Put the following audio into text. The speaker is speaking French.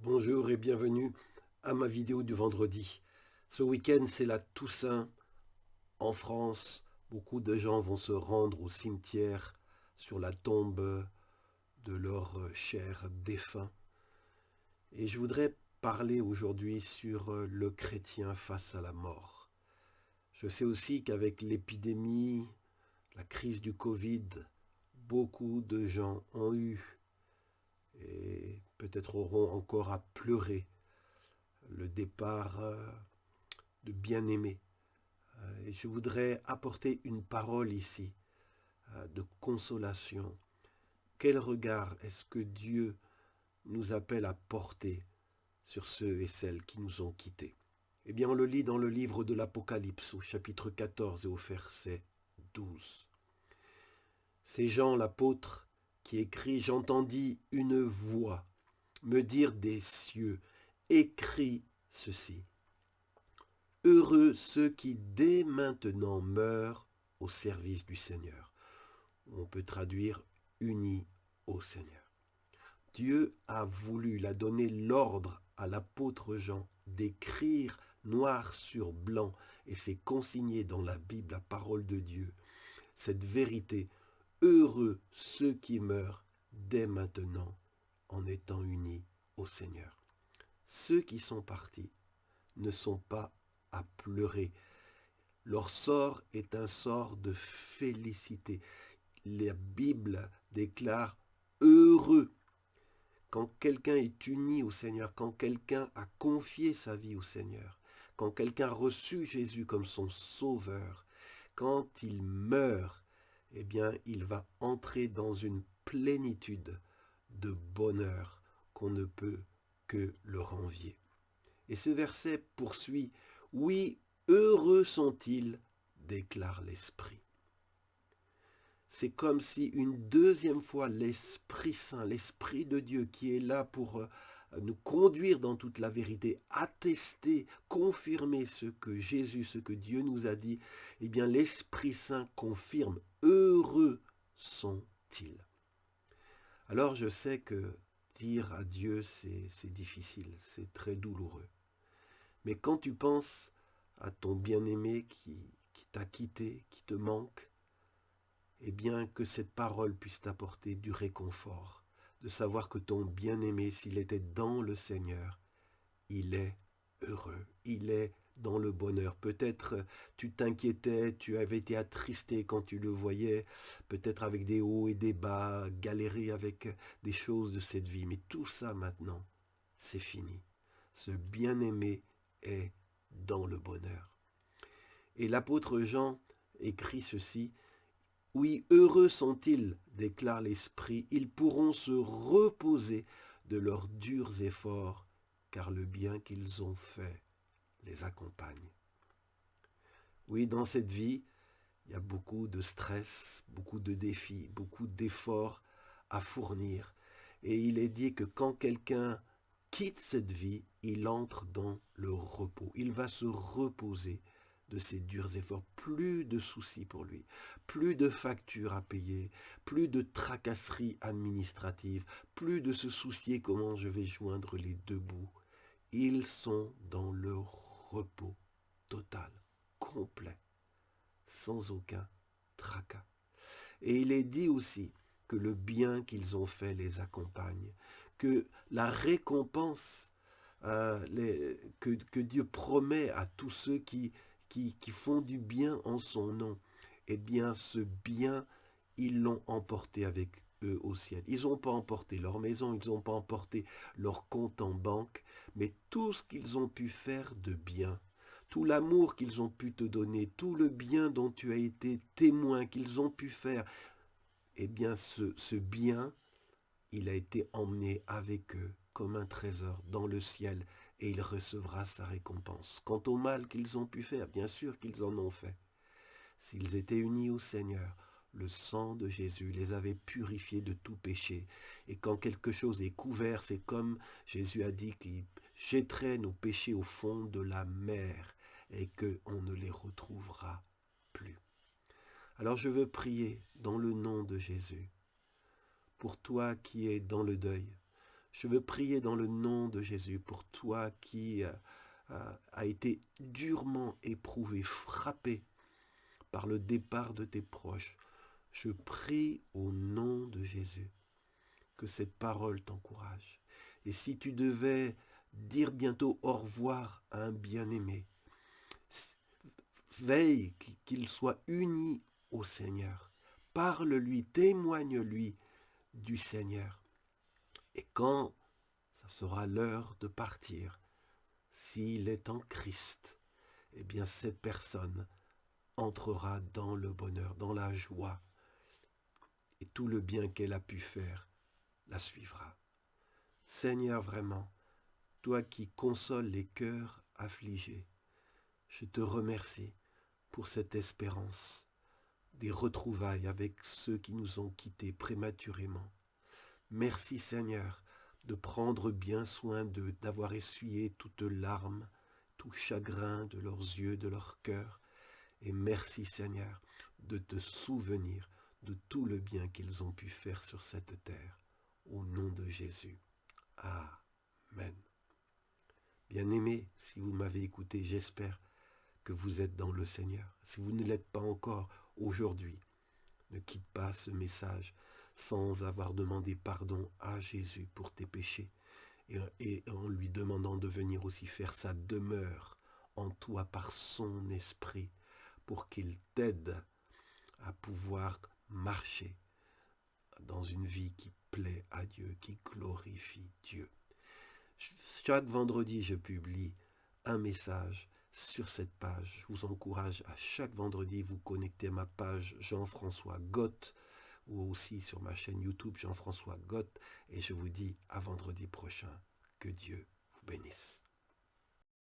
Bonjour et bienvenue à ma vidéo du vendredi. Ce week-end, c'est la Toussaint en France. Beaucoup de gens vont se rendre au cimetière sur la tombe de leurs chers défunts. Et je voudrais parler aujourd'hui sur le chrétien face à la mort. Je sais aussi qu'avec l'épidémie, la crise du Covid, beaucoup de gens ont eu et peut-être auront encore à pleurer le départ de bien-aimés. Et je voudrais apporter une parole ici de consolation. Quel regard est-ce que Dieu nous appelle à porter sur ceux et celles qui nous ont quittés? Eh bien, on le lit dans le livre de l'Apocalypse au chapitre 14 et au verset 12. C'est Jean l'apôtre qui écrit « J'entendis une voix me dire des cieux, écris ceci. Heureux ceux qui dès maintenant meurent au service du Seigneur. » On peut traduire unis au Seigneur. Dieu a voulu, il a donné l'ordre à l'apôtre Jean d'écrire noir sur blanc, et c'est consigné dans la Bible, la parole de Dieu, cette vérité. Heureux ceux qui meurent dès maintenant en étant unis au Seigneur. Ceux qui sont partis ne sont pas à pleurer. Leur sort est un sort de félicité. La Bible déclare heureux quand quelqu'un est uni au Seigneur, quand quelqu'un a confié sa vie au Seigneur, quand quelqu'un a reçu Jésus comme son sauveur, quand il meurt, eh bien, il va entrer dans une plénitude de bonheur qu'on ne peut que leur envier. Et ce verset poursuit, « Oui, heureux sont-ils, déclare l'Esprit. » C'est comme si une deuxième fois l'Esprit Saint, l'Esprit de Dieu qui est là pour nous conduire dans toute la vérité, attester, confirmer ce que Jésus, ce que Dieu nous a dit, eh bien l'Esprit Saint confirme, heureux sont-ils. Alors je sais que dire adieu, c'est difficile, c'est très douloureux. Mais quand tu penses à ton bien-aimé qui t'a quitté, qui te manque, eh bien que cette parole puisse t'apporter du réconfort, de savoir que ton bien-aimé, s'il était dans le Seigneur, il est heureux, il est dans le bonheur. Peut-être tu t'inquiétais, tu avais été attristé quand tu le voyais, peut-être avec des hauts et des bas, galérer avec des choses de cette vie, mais tout ça maintenant, c'est fini. Ce bien-aimé est dans le bonheur. Et l'apôtre Jean écrit ceci, « Oui, heureux sont-ils, déclare l'Esprit, ils pourront se reposer de leurs durs efforts, car le bien qu'ils ont fait les accompagne. » Oui, dans cette vie, il y a beaucoup de stress, beaucoup de défis, beaucoup d'efforts à fournir. Et il est dit que quand quelqu'un quitte cette vie, il entre dans le repos. Il va se reposer de ses durs efforts. Plus de soucis pour lui, plus de factures à payer, plus de tracasseries administratives, plus de se soucier comment je vais joindre les deux bouts. Ils sont dans le repos total, complet, sans aucun tracas. Et il est dit aussi que le bien qu'ils ont fait les accompagne, que la récompense que Dieu promet à tous ceux qui font du bien en son nom, eh bien ce bien, ils l'ont emporté avec eux au ciel. Ils n'ont pas emporté leur maison, ils n'ont pas emporté leur compte en banque, mais tout ce qu'ils ont pu faire de bien, tout l'amour qu'ils ont pu te donner, tout le bien dont tu as été témoin qu'ils ont pu faire, eh bien ce bien, il a été emmené avec eux comme un trésor dans le ciel et il recevra sa récompense. Quant au mal qu'ils ont pu faire, bien sûr qu'ils en ont fait. S'ils étaient unis au Seigneur, le sang de Jésus les avait purifiés de tout péché. Et quand quelque chose est couvert, c'est comme Jésus a dit qu'il jetterait nos péchés au fond de la mer et qu'on ne les retrouvera plus. Alors je veux prier dans le nom de Jésus pour toi qui es dans le deuil. Je veux prier dans le nom de Jésus pour toi qui a été durement éprouvé, frappé par le départ de tes proches. Je prie au nom de Jésus que cette parole t'encourage. Et si tu devais dire bientôt au revoir à un bien-aimé, veille qu'il soit uni au Seigneur. Parle-lui, témoigne-lui du Seigneur. Et quand ça sera l'heure de partir, s'il est en Christ, eh bien cette personne entrera dans le bonheur, dans la joie, et tout le bien qu'elle a pu faire la suivra. Seigneur, vraiment, toi qui consoles les cœurs affligés, je te remercie pour cette espérance des retrouvailles avec ceux qui nous ont quittés prématurément. Merci Seigneur de prendre bien soin d'eux, d'avoir essuyé toute larme, tout chagrin de leurs yeux, de leur cœur. Et merci Seigneur de te souvenir de tout le bien qu'ils ont pu faire sur cette terre. Au nom de Jésus. Amen. Bien-aimés, si vous m'avez écouté, j'espère que vous êtes dans le Seigneur. Si vous ne l'êtes pas encore aujourd'hui, ne quitte pas ce message sans avoir demandé pardon à Jésus pour tes péchés et en lui demandant de venir aussi faire sa demeure en toi par son esprit pour qu'il t'aide à pouvoir marcher dans une vie qui plaît à Dieu, qui glorifie Dieu. Chaque vendredi, je publie un message sur cette page. Je vous encourage à chaque vendredi vous connecter à ma page Jean-François Gott ou aussi sur ma chaîne YouTube Jean-François Gott et je vous dis à vendredi prochain. Que Dieu vous bénisse.